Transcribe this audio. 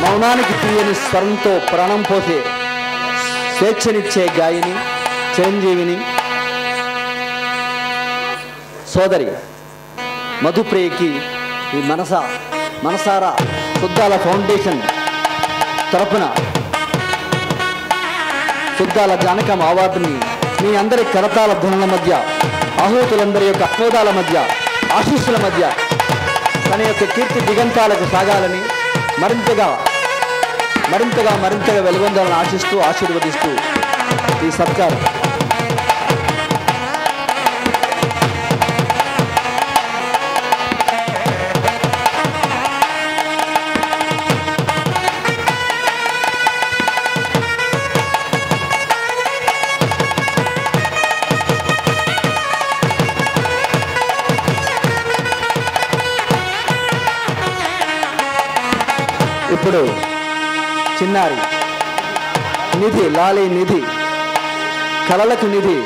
మౌనానికి తీయని స్వరంతో ప్రాణం పోసే స్వేచ్ఛనిచ్చే గాయని చిరంజీవిని సోదరి మధుప్రియకి ఈ మనసారా సుద్దాల ఫౌండేషన్ తరపున సుద్దాల జానకం అవార్డుని మీ అందరి కరతాల ధ్వనుల మధ్య ఆహూతులందరి యొక్క అపోదాల మధ్య ఆశీస్సుల మధ్య తన యొక్క కీర్తి దిగంతాలకు సాగాలని మరింతగా వెలుగొందాలని ఆశిస్తూ ఆశీర్వదిస్తూ ఈ సత్కారం. ఇప్పుడు చిన్నారి నిధి, లాలి నిధి, కలలకు నిధి